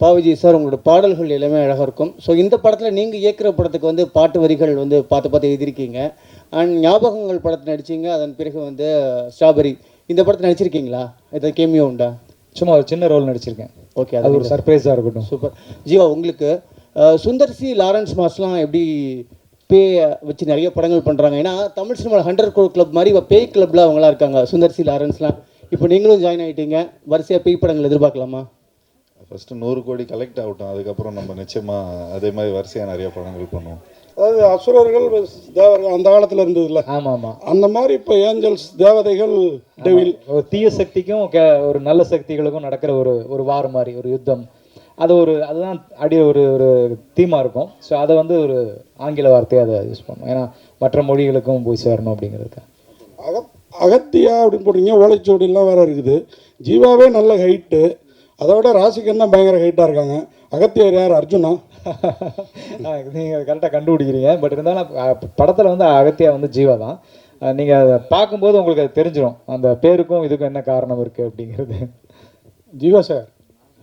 பாவிஜி sir, உங்களோட பாடல்கள் எல்லாமே அழகாக இருக்கும். ஸோ இந்த படத்தில் நீங்கள் இயக்குற படத்துக்கு வந்து பாட்டு வரிகள் வந்து பார்த்து பார்த்து எழுதியிருக்கீங்க. அண்ட் ஞாபகங்கள் படத்தில் நடிச்சிங்க. அதன் பிறகு வந்து ஸ்ட்ராபெரி இந்த படத்தில் நடிச்சிருக்கீங்களா? ஏதாவது கேமியோ உண்டா? சும்மா ஒரு சின்ன ரோல் நடிச்சிருக்கேன். ஓகே, அது ஒரு சர்ப்ரைஸாக இருக்கட்டும். சூப்பர். ஜீவா, உங்களுக்கு சுந்தர் சி லாரன்ஸ் மாஸ்லாம் எப்படி பேய் வச்சு நிறைய படங்கள் பண்ணுறாங்க? ஏன்னா தமிழ் சினிமாவில் 100 crore கிளப் மாதிரி இப்போ பேய் கிளப்பில் அவங்களாம் இருக்காங்க, சுந்தர் சி லாரன்ஸ்லாம். இப்போ நீங்களும் ஜாயின் ஆகிட்டீங்க, வரிசையாக பேய் படங்கள் எதிர்பார்க்கலாமா? ஃபஸ்ட்டு 100 கோடி கலெக்ட் ஆகட்டும், அதுக்கப்புறம் நம்ம நிச்சயமாக அதே மாதிரி வரிசையாக நிறைய படங்கள் பண்ணுவோம். அதாவது அசுரர்கள் தேவர்கள் அந்த காலத்தில் இருந்ததுல்ல, ஆமாம் ஆமாம், அந்த மாதிரி இப்போ ஏஞ்சல்ஸ் தேவதைகள் டெவில். ஒரு தீய சக்திக்கும் ஒரு நல்ல சக்திகளுக்கும் நடக்கிற ஒரு வார் மாதிரி ஒரு யுத்தம். அதுதான் ஒரு தீமாக இருக்கும். ஸோ அதை வந்து ஒரு ஆங்கில வார்த்தையை அதை யூஸ் பண்ணுவோம், ஏன்னா மற்ற மொழிகளுக்கும் போய் சேரணும் அப்படிங்கிறதுக்கு. அகத்தியா அப்படின்னு போட்டிங்க, ஓலைச்சுவடிலாம் வேறு இருக்குது. ஜீவாவே நல்ல ஹைட்டு, அதோட ராசிகன்னா பயங்கர ஹைட்டாக இருக்காங்க. அகத்தியார் யார்? அர்ஜுனா? நீங்கள் கரெக்டாக கண்டுபிடிக்கிறீங்க. பட் இருந்தாலும் படத்தில் வந்து அகத்தியா வந்து ஜீவா தான். நீங்கள் அதை பார்க்கும்போது உங்களுக்கு அது தெரிஞ்சிடும், அந்த பேருக்கும் இதுக்கும் என்ன காரணம் இருக்குது அப்படிங்கிறது. ஜீவா சார்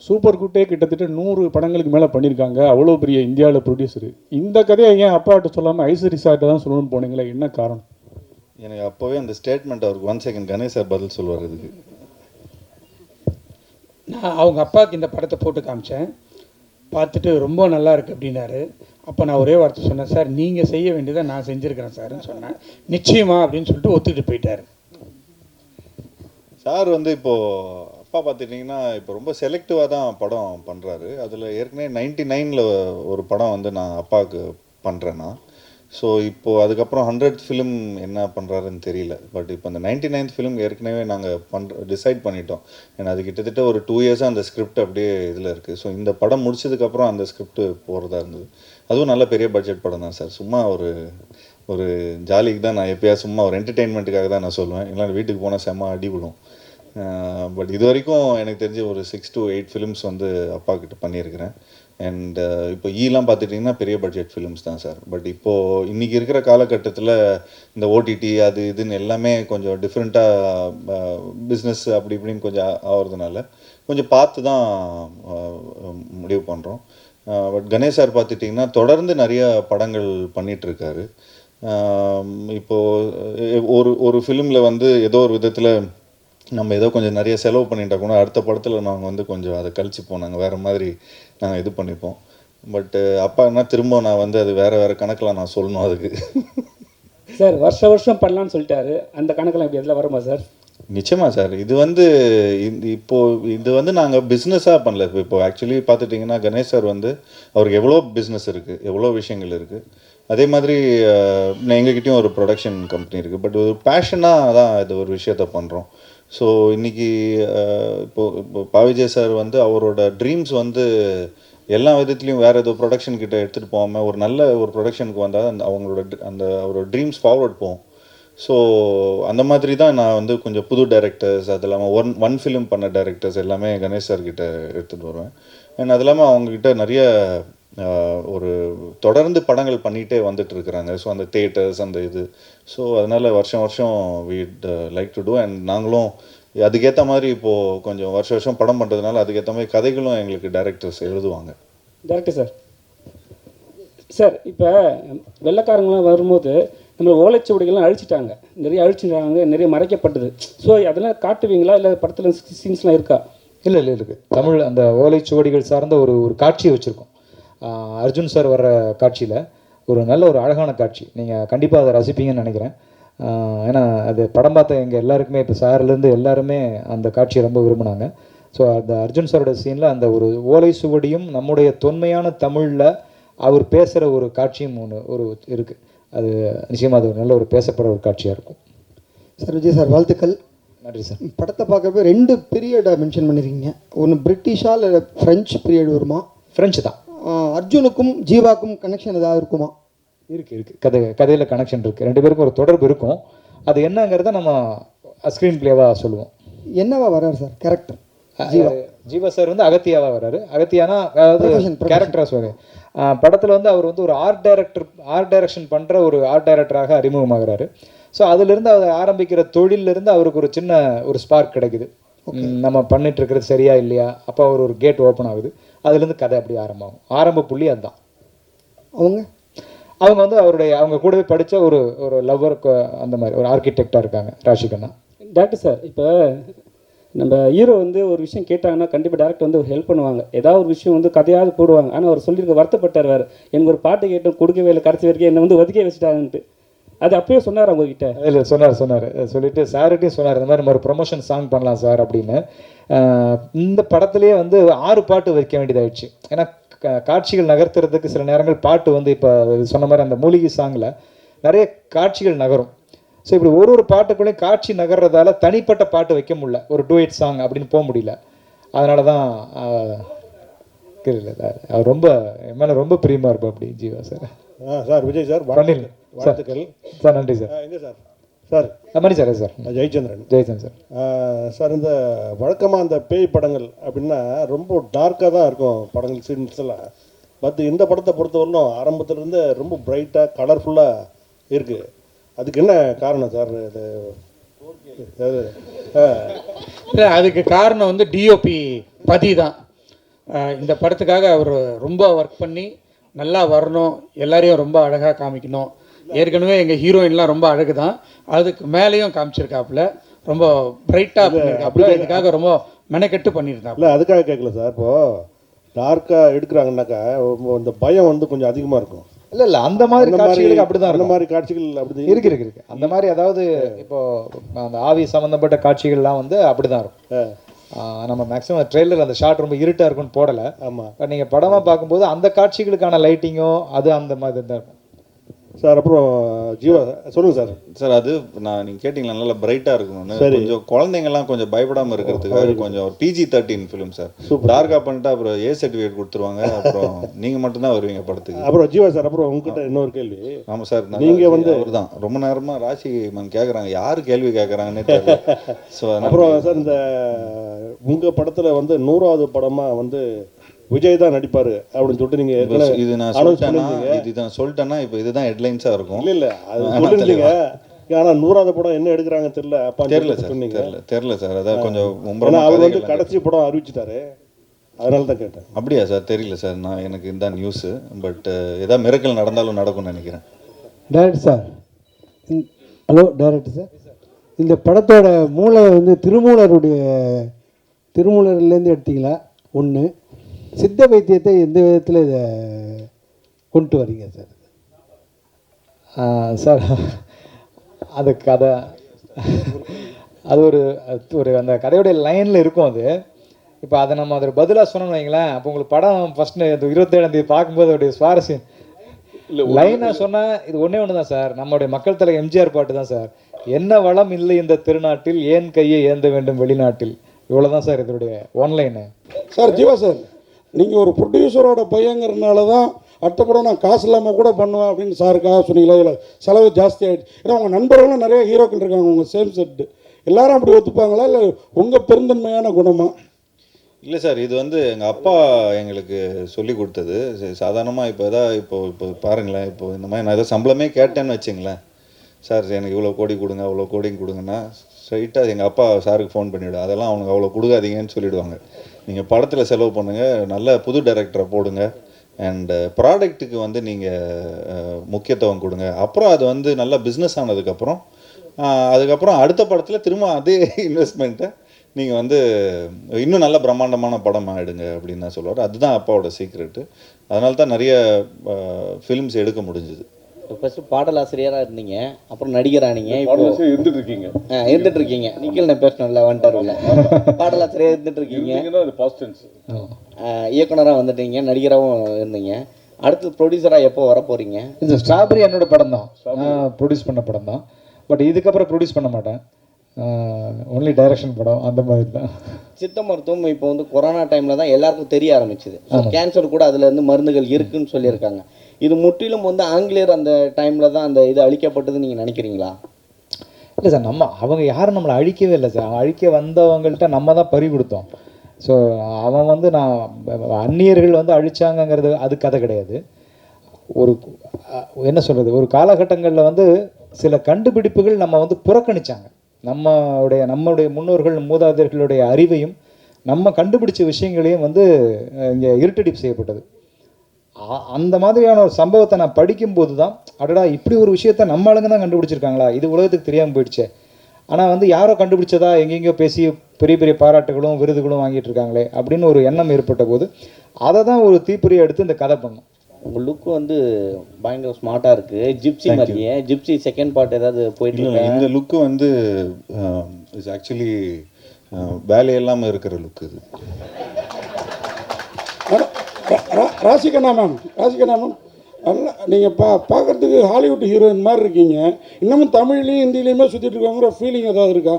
சூப்பர் குட்டே கிட்டத்தட்ட 100 படங்களுக்கு மேலே பண்ணியிருக்காங்க. அவ்வளோ பெரிய இந்தியாவில் ப்ரொடியூசரு. இந்த கதையை ஏன் அப்பாட்ட சொல்லாமல் ஐஸ்வரி சார்ட்ட தான் சொல்லணும்னு போனீங்களே, என்ன காரணம்? எனக்கு அப்போவே அந்த ஸ்டேட்மெண்ட் அவருக்கு 1 செகண்ட் கணேஷ் சார் பதில் சொல்லுவார் இதுக்கு. நான் அவங்க அப்பாவுக்கு இந்த படத்தை போட்டு காமிச்சேன், பார்த்துட்டு ரொம்ப நல்லா இருக்குது அப்படின்னாரு. அப்போ நான் ஒரே வார்த்தை சொன்னேன், சார் நீங்கள் செய்ய வேண்டியதை நான் செஞ்சுருக்கிறேன் சார்ன்னு சொன்னேன். நிச்சயமா அப்படின்னு சொல்லிட்டு ஒத்துக்கிட்டு போயிட்டார். சார் வந்து இப்போது அப்பா பார்த்துட்டிங்கன்னா இப்போ ரொம்ப செலக்டிவாக தான் படம் பண்ணுறாரு. அதில் ஏற்கனவே 99ல் ஒரு படம் வந்து நான் அப்பாவுக்கு பண்ணுறேன்னா, ஸோ இப்போது அதுக்கப்புறம் 100th ஃபிலிம் என்ன பண்ணுறாருன்னு தெரியல. பட் இப்போ அந்த 99th ஃபிலிம் ஏற்கனவே நாங்கள் டிசைட் பண்ணிட்டோம். ஏன்னா அது கிட்டத்தட்ட ஒரு 2 இயர்ஸாக அந்த ஸ்கிரிப்ட் அப்படியே இதில் இருக்குது. ஸோ இந்த படம் முடிச்சதுக்கப்புறம் அந்த ஸ்கிரிப்ட் போகிறதா இருந்தது. அதுவும் நல்ல பெரிய பட்ஜெட் படம் தான் சார். சும்மா ஒரு ஜாலிக்கு தான் நான் எப்போயா சும்மா ஒரு என்டர்டெயின்மெண்ட்டுக்காக தான் நான் சொல்லுவேன். இல்லைன்னா வீட்டுக்கு போனால் செம்ம அடிவிடும். பட் இது வரைக்கும் எனக்கு தெரிஞ்ச ஒரு 6 to 8 ஃபிலிம்ஸ் வந்து அப்பா கிட்ட பண்ணியிருக்கிறேன். அண்ட் இப்போ ஈலாம் பார்த்துட்டிங்கன்னா பெரிய பட்ஜெட் ஃபிலிம்ஸ் தான் சார். பட் இப்போது இன்றைக்கி இருக்கிற காலகட்டத்தில் இந்த ஓடிடி அது இதுன்னு எல்லாமே கொஞ்சம் டிஃப்ரெண்ட்டாக பிஸ்னஸ் அப்படி இப்படின்னு கொஞ்சம் ஆகிறதுனால கொஞ்சம் பார்த்து தான் முடிவு பண்ணுறோம். பட் கணேஷ் சார் பார்த்துட்டிங்கன்னா தொடர்ந்து நிறைய படங்கள் பண்ணிகிட்ருக்காரு. இப்போது ஒரு ஃபிலிமில் வந்து ஏதோ ஒரு விதத்தில் நம்ம ஏதோ கொஞ்சம் நிறைய செலவு பண்ணிட்டா கூட அடுத்த படத்தில் நாங்கள் வந்து கொஞ்சம் அதை கழிச்சுப்போம், நாங்கள் வேறு மாதிரி நாங்கள் இது பண்ணிப்போம். பட்டு அப்பா என்ன திரும்ப நான் வந்து அது வேறு கணக்கில் நான் சொல்லணும் அதுக்கு. சார் வருஷம் பண்ணலான்னு சொல்லிட்டாரு, அந்த கணக்கெல்லாம் இப்படி எதில் வருமா சார்? நிச்சயமாக சார். இது வந்து நாங்கள் பிஸ்னஸாக பண்ணல. இப்போ ஆக்சுவலி பார்த்துட்டிங்கன்னா கணேஷ் சார் வந்து அவருக்கு எவ்வளோ பிஸ்னஸ் இருக்குது, எவ்வளோ விஷயங்கள் இருக்குது. அதே மாதிரி எங்ககிட்டயும் ஒரு ப்ரொடக்ஷன் கம்பெனி இருக்குது. பட் ஒரு பேஷனாக தான் இது ஒரு விஷயத்த பண்ணுறோம். ஸோ இன்றைக்கி இப்போ பாவிஜய் சார் வந்து அவரோட ட்ரீம்ஸ் வந்து எல்லா விதத்துலேயும் வேறு ஏதோ ப்ரொடக்ஷன் கிட்ட எடுத்துகிட்டு போகாமல் ஒரு நல்ல ஒரு ப்ரொடக்ஷனுக்கு வந்தால் அவரோட ட்ரீம்ஸ் ஃபார்வர்ட் போகும். ஸோ அந்த மாதிரி தான் நான் வந்து கொஞ்சம் புது டைரக்டர்ஸ், அது இல்லாமல் ஒன் ஃபிலிம் பண்ண டைரக்டர்ஸ் எல்லாமே கணேஷ் சார்கிட்ட எடுத்துகிட்டு வருவேன். அண்ட் அது இல்லாமல் அவங்கக்கிட்ட நிறைய ஒரு தொடர்ந்து படங்கள் பண்ணிகிட்டே வந்துட்டுருக்குறாங்க. ஸோ அந்த தியேட்டர்ஸ் அந்த இது, ஸோ அதனால் வருஷம் வீட் லைக் டு டூ. அண்ட் நாங்களும் அதுக்கேற்ற மாதிரி இப்போது கொஞ்சம் வருஷம் படம் பண்ணுறதுனால அதுக்கேற்ற மாதிரி கதைகளும் எங்களுக்கு டைரக்டர்ஸ் எழுதுவாங்க. டேரக்டர் சார், சார் இப்போ வெள்ளைக்காரங்களாம் வரும்போது நம்மளை ஓலைச்சுவடிகள்லாம் அழிச்சிட்டாங்க, நிறைய அழிச்சிட்டாங்க, நிறைய மறைக்கப்பட்டது. ஸோ அதெல்லாம் காட்டுவீங்களா, இல்லை படத்தில் சீன்ஸ்லாம் இருக்கா? இல்லை இருக்குது. தமிழ் அந்த ஓலைச்சுவடிகள் சார்ந்த ஒரு காட்சியை வச்சுருக்கோம். அர்ஜுன் சார் வர்ற காட்சியில் ஒரு நல்ல ஒரு அழகான காட்சி, நீங்கள் கண்டிப்பாக அதை ரசிப்பீங்கன்னு நினைக்கிறேன். ஏன்னா அது படம் பார்த்த எங்கள் எல்லாருக்குமே, இப்போ சார்லேருந்து எல்லாருமே அந்த காட்சியை ரொம்ப விரும்பினாங்க. ஸோ அந்த அர்ஜுன் சாரோட சீனில் அந்த ஒரு ஓலை சுவடியும் நம்முடைய தொன்மையான தமிழில் அவர் பேசுகிற ஒரு காட்சியும் ஒரு இருக்குது. அது நிச்சயமாக அது நல்ல ஒரு பேசப்படுற ஒரு காட்சியாக இருக்கும். சார் விஜய் சார், வாழ்த்துக்கள். நன்றி சார். படத்தை பார்க்குறப்ப 2 பீரியடை மென்ஷன் பண்ணியிருக்கீங்க. ஒன்று பிரிட்டிஷா இல்லை ஃப்ரெஞ்சு பீரியட் வருமா? ஃப்ரெஞ்சு தான். அர்ஜுனுக்கும் ஜீவாக்கும் கனெக்ஷன் ஏதாவது இருக்குமா? இருக்குது. கதையில் கனெக்ஷன் இருக்குது. 2 பேருக்கும் ஒரு தொடர்பு இருக்கும். அது என்னங்கிறத நம்ம ஸ்க்ரீன் பிளேவாக சொல்லுவோம். என்னவா வர்றாரு சார் கேரக்டர்? ஜீவா சார் வந்து அகத்தியாவாக வர்றாரு. அகத்தியானா அதாவது கேரக்டராக சொல்லுங்க. படத்தில் வந்து அவர் வந்து ஒரு ஆர்ட் டைரக்ஷன் பண்ணுற ஒரு ஆர்ட் டைரக்டராக அறிமுகமாகிறாரு. ஸோ அதிலிருந்து அவர் ஆரம்பிக்கிற தொழிலிருந்து அவருக்கு ஒரு ஸ்பார்க் கிடைக்குது. நம்ம பண்ணிட்டு இருக்கிறது சரியா இல்லையா, அப்போ அவர் ஒரு கேட் ஓப்பன் ஆகுது. அதுலேருந்து கதை அப்படி ஆரம்பமாகும். ஆரம்ப புள்ளி அதுதான். அவங்க வந்து அவங்க கூடவே படித்த ஒரு லவ்வர், அந்த மாதிரி ஒரு ஆர்கிடெக்டாக இருக்காங்க ராஷிகண்ணா. டாக்டர் சார், இப்போ நம்ம ஹீரோ வந்து ஒரு விஷயம் கேட்டாங்கன்னா கண்டிப்பாக டேரக்டர் வந்து ஹெல்ப் பண்ணுவாங்க. ஏதாவது ஒரு விஷயம் வந்து கதையாவது போடுவாங்க. ஆனால் அவர் சொல்லியிருக்க வருத்தப்பட்டார் வேறு, எனக்கு ஒரு பாட்டு கேட்டோம் கொடுக்கவே இல்லை, கடைசி வரைக்கும் என்னை வந்து ஒதுக்கே வச்சுட்டாங்கன்ட்டு. அது அப்பயே சொன்னார் அவங்ககிட்ட? இல்லை, சொன்னார் சொல்லிட்டு சார்கிட்டையும் சொன்னார், இந்த மாதிரி நம்ம ஒரு ப்ரொமோஷன் சாங் பண்ணலாம் சார் அப்படின்னு. இந்த படத்துலேயே வந்து 6 பாட்டு வைக்க வேண்டியதாகிடுச்சு. ஏன்னா காட்சிகள் நகர்த்துறதுக்கு சில நேரங்கள் பாட்டு வந்து இப்போ சொன்ன மாதிரி அந்த மூலிகை சாங்கில் நிறைய காட்சிகள் நகரும். ஸோ இப்படி ஒரு பாட்டுக்குள்ளேயும் காட்சி நகர்றதால தனிப்பட்ட பாட்டு வைக்க முடியல, ஒரு டூயட் சாங் அப்படின்னு போக முடியல. அதனால தான் தெரியல, அவர் ரொம்ப என் மேலே ரொம்ப பிரியமாக இருப்பா அப்படி Jeeva sir. Sir Vijay sir வாழ்த்துக்கள் சார். நன்றி சார். எங்கே sir? Sir Mani sir. Sir Jayachandran sir. Sir, இந்த வழக்கமாக அந்த பேய் படங்கள் அப்படின்னா ரொம்ப டார்க்காக தான் இருக்கும் படங்கள், சீன்ஸ் எல்லாம். பட் இந்த படத்தை பொறுத்தவரையிலும் ஆரம்பத்துலேருந்து ரொம்ப பிரைட்டாக கலர்ஃபுல்லாக இருக்குது. அதுக்கு என்ன காரணம் சார்? இல்லை, அதுக்கு காரணம் வந்து டிஓபி பதி தான். இந்த படத்துக்காக அவர் ரொம்ப ஒர்க் பண்ணி நல்லா வரணும், எல்லாரையும் ரொம்ப அழகாக காமிக்கணும். ஏற்கனவே எங்கள் ஹீரோயின்லாம் ரொம்ப அழகு தான், அதுக்கு மேலேயும் காமிச்சிருக்காப்புல, ரொம்ப பிரைட்டாக பண்ணியிருக்காப்புல. இதுக்காக ரொம்ப மெனக்கெட்டு பண்ணியிருந்தாப்புல. இல்லை, அதுக்காக கேட்கல சார். இப்போது டார்க்காக எடுக்கிறாங்கன்னாக்கா இந்த பயம் வந்து கொஞ்சம் அதிகமாக இருக்கும். இல்லை அந்த மாதிரி காட்சிகளுக்கு அப்படிதான், அந்த மாதிரி காட்சிகள் அப்படி இருக்கு. அந்த மாதிரி அதாவது இப்போ அந்த ஆவி சம்மந்தப்பட்ட காட்சிகள்லாம் வந்து அப்படிதான் இருக்கும். நம்ம மேக்ஸிமம் ட்ரெய்லர் அந்த ஷாட் ரொம்ப இருட்டாக இருக்குன்னு போடலை. ஆமாம், நீங்கள் படமாக பார்க்கும்போது அந்த காட்சிகளுக்கான லைட்டிங்கோ அது அந்த மாதிரி தான் இருக்கும் சார். அப்புறம் ஜீவா சொல்லுங்கள் சார். சார், அது நீங்கள் கேட்டிங்களா, நல்லா பிரைட்டாக இருக்கணும்னு. கொஞ்சம் குழந்தைங்கள்லாம் கொஞ்சம் பயப்படாமல் இருக்கிறதுக்காக கொஞ்சம் ஒரு PG-13 ஃபிலிம் சார். டார்க்காக பண்ணிட்டு அப்புறம் A சர்டிஃபிகேட் கொடுத்துருவாங்க, அப்புறம் நீங்கள் மட்டும்தான் வருவீங்க படத்துக்கு. அப்புறம் ஜீவா சார், அப்புறம் உங்ககிட்ட இன்னொரு கேள்வி. ஆமாம் சார், நீங்கள் வந்து அவர் தான் ரொம்ப நேரமாக ராசி மேம் கேட்குறாங்க, யார் கேள்வி கேட்குறாங்கன்னே தெரியல. ஸோ அப்புறம் சார், இந்த உங்கள் படத்தில் வந்து 100வது படமாக வந்து விஜய் தான் நடிப்பார் அப்படின்னு சொல்லிட்டு நீங்கள் இது நான் சொல்லிட்டேன்னா, இதுதான் சொல்லிட்டேன்னா இப்போ இதுதான் ஹெட்லைன்ஸாக இருக்கும். இல்லை அது சொல்லிருந்தீங்க. ஆனால் 100வது படம் என்ன எடுக்கிறாங்க தெரியல. அப்பா தெரியல சார், தெரியல சார். அதான் கொஞ்சம் அவர் வந்து கடைசி படம் அறிவிச்சிட்டாரு, அதனால தான் கேட்டேன். அப்படியா சார்? தெரியல சார், நான் எனக்கு இந்த நியூஸு. பட் ஏதாவது மிரக்கல் நடந்தாலும் நடக்கும்னு நினைக்கிறேன். Director sir, hello director sir, இந்த படத்தோட மூளை வந்து திருமூலர்லேருந்து எடுத்தீங்களா? ஒன்று, சித்த வைத்தியத்தை எந்த விதத்தில் இதை கொண்டு வரீங்க சார்? சார், அது கதை, அது ஒரு அந்த கதையோடைய லைனில் இருக்கும். அது இப்போ அதை நம்ம அதில் பதிலாக சொன்னோம்னு வைங்களேன், அப்போ உங்களுக்கு படம் ஃபஸ்ட்டு 27ஆம் தேதி பார்க்கும்போது அவருடைய சுவாரஸ்யம் லைனாக சொன்னால் இது ஒன்று தான் சார். நம்மளுடைய மக்கள் தலை எம்ஜிஆர் பாட்டு தான் சார். என்ன வளம் இல்லை இந்த திருநாட்டில், ஏன் கையை ஏந்த வேண்டும் வெளிநாட்டில். இவ்வளோதான் சார் இதனுடைய ஒன்லைனு. சார் ஜீவா சார், நீங்கள் ஒரு ப்ரொடியூசரோட பையங்கிறதுனால தான் அடுத்த படம் நான் காசு இல்லாமல் கூட பண்ணுவேன் அப்படின்னு சாருக்காக சொன்னீங்களா? இல்லை செலவு ஜாஸ்தி ஆகிடுச்சு? ஏன்னா உங்கள் நண்பர்களும் நிறைய ஹீரோக்கள் இருக்காங்க உங்கள் சேம் செட்டு, எல்லாரும் அப்படி ஒத்துப்பாங்களா? இல்லை உங்கள் பெருந்தன்மையான குணமா? இல்லை சார், இது வந்து எங்கள் அப்பா எங்களுக்கு சொல்லி கொடுத்தது. சாதாரணமாக இப்போ பாருங்களேன், இப்போ இந்த மாதிரி நான் ஏதோ சம்பளமே கேட்டேன்னு வச்சுங்களேன், சார் எனக்கு இவ்வளோ கோடி கொடுங்க, அவ்வளோ கோடி கொடுங்கன்னா ஸ்ட்ரைட்டாக எங்கள் அப்பா சாருக்கு ஃபோன் பண்ணிவிடும். அதெல்லாம் அவனுக்கு அவ்வளோ கொடுக்காதீங்கன்னு சொல்லிவிடுவாங்க. நீங்கள் படத்தில் செலவு பண்ணுங்கள், நல்ல புது டைரக்டரை போடுங்க, அண்டு ப்ராடக்ட்டுக்கு வந்து நீங்கள் முக்கியத்துவம் கொடுங்க. அப்புறம் அது வந்து நல்லா பிஸ்னஸ் ஆனதுக்கப்புறம் அதுக்கப்புறம் அடுத்த படத்தில் திரும்ப அதே இன்வெஸ்ட்மெண்ட்டை நீங்கள் வந்து இன்னும் நல்ல பிரம்மாண்டமான படமாக எடுங்க அப்படின்னு தான் சொல்லுவார். அதுதான் அப்பாவோட சீக்ரெட்டு. அதனால தான் நிறைய ஃபிலிம்ஸ் எடுக்க முடிஞ்சுது. ஃபஸ்ட்டு பாடலாசிரியராக இருந்தீங்க, அப்புறம் நடிகரானீங்க, இப்போ இருந்துட்டு இருக்கீங்க. நிக்கல் நான் பேசணும்ல, வந்துட்டாருல்ல, பாடலாசிரியர் இருந்துட்டு இருக்கீங்க, இயக்குனராக வந்துட்டீங்க, நடிகராகவும் இருந்தீங்க. அடுத்து ப்ரொடியூசராக எப்போ வர போகிறீங்க? இந்த ஸ்ட்ராபெரி என்னோட படம் தான், ப்ரொடியூஸ் பண்ண படம் தான். பட் இதுக்கப்புறம் ப்ரொடியூஸ் பண்ண மாட்டேன், ஒன்லி டைரக்ஷன் படம் அந்த மாதிரி தான். சித்த மருத்துவம் இப்போ வந்து கொரோனா டைமில் தான் எல்லாருக்கும் தெரிய ஆரம்பிச்சுது. கேன்சர் கூட அதுலேருந்து மருந்துகள் இருக்குதுன்னு சொல்லியிருக்காங்க. இது முற்றிலும் வந்து ஆங்கிலேயர் அந்த டைமில் தான் அந்த இது அழிக்கப்பட்டதுன்னு நீங்கள் நினைக்கிறீங்களா? இல்லை சார், அவங்க யாரும் நம்மளை அழிக்கவே இல்லை சார். அவங்க அழிக்க வந்தவங்கள்ட்ட நம்ம தான் பறி கொடுத்தோம். ஸோ அவன் வந்து அந்நியர்கள் வந்து அழிச்சாங்கங்கிறது அது கதை கிடையாது. ஒரு என்ன சொல்கிறது, ஒரு காலகட்டங்களில் வந்து சில கண்டுபிடிப்புகள் நம்ம வந்து புறக்கணித்தாங்க. நம்மளுடைய முன்னோர்கள் மூதாதையர்களுடைய அறிவையும் நம்ம கண்டுபிடிச்ச விஷயங்களையும் வந்து இங்கே இருட்டடிப்பு செய்யப்பட்டது. அந்த மாதிரியான ஒரு சம்பவத்தை நான் படிக்கும்போது தான் அடடா இப்படி ஒரு விஷயத்த நம்ம ஆளுங்க தான் கண்டுபிடிச்சிருக்காங்களா, இது உலகத்துக்கு தெரியாமல் போயிடுச்சே. ஆனால் வந்து யாரோ கண்டுபிடிச்சதா எங்கெங்கேயோ பேசி பெரிய பெரிய பாராட்டுகளும் விருதுகளும் வாங்கிட்டு இருக்காங்களே அப்படின்னு ஒரு எண்ணம் ஏற்பட்ட போது அதை தான் ஒரு தீப்பொறியை எடுத்து இந்த கதை பண்ணோம். உங்கள் லுக்கு வந்து பயங்கர ஸ்மார்ட்டாக இருக்குது. ஜிப்சி மாதிரியே. ஜிப்சி செகண்ட் பார்ட் ஏதாவது போயிட்டு இல்லை, இந்த லுக்கு வந்து இஸ் ஆக்சுவலி வேலையெல்லாமல் இருக்கிற லுக் இது. ராசிகண்ணா மேம் நல்லா நீங்கள் பார்க்குறதுக்கு ஹாலிவுட் ஹீரோயின் மாதிரி இருக்கீங்க. இன்னமும் தமிழ்லேயும் ஹிந்திலையுமே சுற்றிட்டு இருக்காங்கிற ஃபீலிங் ஏதாவது இருக்கா?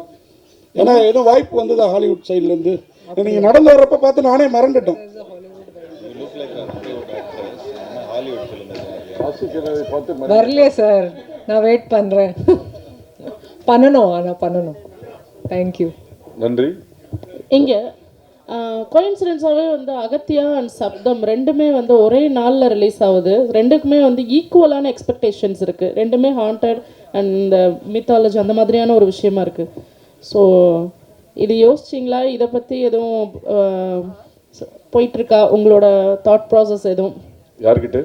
ஏன்னா எதுவும் வாய்ப்பு வந்ததா ஹாலிவுட் சைட்லேருந்து? நீங்கள் நடந்து வர்றப்ப பார்த்து நானே மறந்துட்டேன். வரலையே சார், நான் வெயிட் பண்ணுறேன். பண்ணணும். தேங்க்யூ. நன்றி. இங்கே கோயின்சிடென்ஸாகவே வந்து அகத்தியா அண்ட் சப்தம் ரெண்டுமே வந்து ஒரே நாளில் ரிலீஸ் ஆகுது. ரெண்டுக்குமே வந்து ஈக்குவலான எக்ஸ்பெக்டேஷன்ஸ் இருக்குது. ரெண்டுமே ஹாண்டட் அண்ட் இந்த மித்தாலஜி அந்த மாதிரியான ஒரு விஷயமா இருக்குது. ஸோ இது யோசிச்சிங்களா? இதை பற்றி எதுவும் போயிட்டுருக்கா உங்களோட தாட் ப்ராசஸ் எதுவும்? யார்கிட்ட?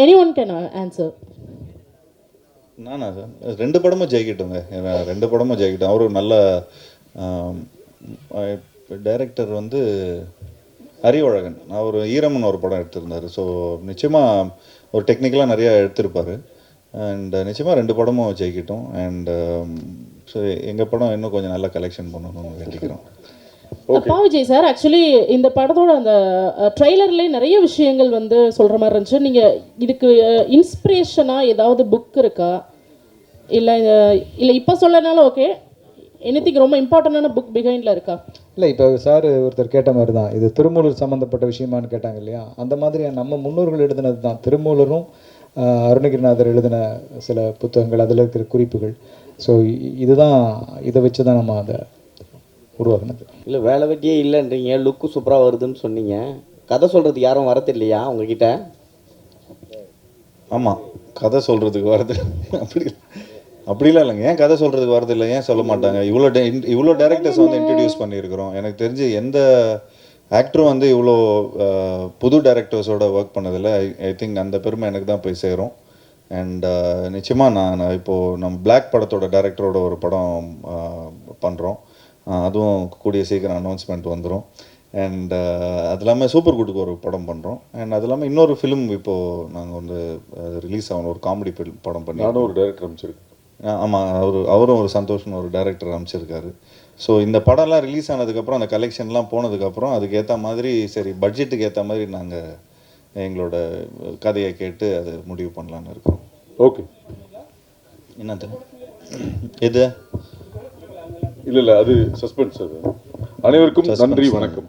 Any one can answer. நானா சார், 2 படமும் ஜெயிக்கட்டுங்க. 2 படமும் ஜெயிக்கட்டும். அவர் ஒரு நல்ல டைரக்டர் வந்து அறிவழகன். அவர் ஈரம்னு ஒரு படம் எடுத்திருந்தார். ஸோ நிச்சயமாக ஒரு டெக்னிக்கலாக நிறையா எடுத்திருப்பார். அண்ட் நிச்சயமாக 2 படமும் ஜெயிக்கட்டும். அண்ட் ஸோ எங்கள் படம் இன்னும் கொஞ்சம் நல்லா கலெக்ஷன் பண்ணணும்னு வேண்டிக்கிறோம். அப்பா விஜய் சார், ஆக்சுவலி இந்த படத்தோட அந்த ட்ரெய்லர்லேயே நிறைய விஷயங்கள் வந்து சொல்கிற மாதிரி இருந்துச்சு. நீங்கள் இதுக்கு இன்ஸ்பிரேஷனாக ஏதாவது புக் இருக்கா? இல்லை இப்போ சொல்லனாலும் ஓகே, எனிதிங் ரொம்ப இம்பார்ட்டண்டான புக் பிஹைண்டில் இருக்கா? இல்லை, இப்போ சார் ஒருத்தர் கேட்ட மாதிரி தான், இது திருமூலர் சம்மந்தப்பட்ட விஷயமானு கேட்டாங்க இல்லையா? அந்த மாதிரி நம்ம முன்னோர்கள் எழுதினது தான். திருமூலரும் அருணகிரிநாதர் எழுதின சில புத்தகங்கள், அதில் இருக்கிற குறிப்புகள். ஸோ இதுதான், இதை வச்சு தான் நம்ம அதை உருவாக்குனது. இல்லை, வேலை வெட்டியே இல்லைன்றீங்க, லுக்கு சூப்பராக வருதுன்னு சொன்னீங்க. கதை சொல்கிறதுக்கு யாரும் வரது இல்லையா உங்ககிட்ட? ஆமாம், கதை சொல்கிறதுக்கு வரது அப்படிலாம் இல்லைங்க. ஏன் கதை சொல்கிறதுக்கு வரது இல்லை? ஏன் சொல்ல மாட்டாங்க? இவ்வளோ டேரக்டர்ஸ் வந்து இன்ட்ரடியூஸ் பண்ணியிருக்கிறோம். எனக்கு தெரிஞ்சு எந்த ஆக்டரும் வந்து இவ்வளோ புது டேரக்டர்ஸோட ஒர்க் பண்ணதில்லை. ஐ திங்க் அந்த பெருமை எனக்கு தான் போய் சேரும். அண்ட் நிச்சயமாக நான் இப்போது நம்ம பிளாக் படத்தோட டேரக்டரோட ஒரு படம் பண்ணுறோம். அதுவும் கூடிய சீக்கிரம் அனௌன்ஸ்மெண்ட் வந்துடும். அண்ட் அது இல்லாமல் சூப்பர் குட்டுக்கு ஒரு படம் பண்ணுறோம். அண்ட் அது இல்லாமல் இன்னொரு ஃபிலிம் இப்போது நாங்கள் வந்து ரிலீஸ் ஆகணும், ஒரு காமெடி படம் பண்ணி. நானும் ஒரு டைரக்டர் அமைச்சிருக்கேன். ஆமாம், அவரும் ஒரு சந்தோஷம்னு ஒரு டைரக்டர் அமைச்சிருக்காரு. ஸோ இந்த படம்லாம் ரிலீஸ் ஆனதுக்கப்புறம், அந்த கலெக்ஷன்லாம் போனதுக்கப்புறம் அதுக்கு ஏற்ற மாதிரி, சரி பட்ஜெட்டுக்கு ஏற்ற மாதிரி நாங்கள் எங்களோட கதையை கேட்டு அதை முடிவு பண்ணலான்னு இருக்கோம். ஓகே. என்னது இது? இல்லை, அது சஸ்பென்ஸ். அது அனைவருக்கும் நன்றி, வணக்கம்.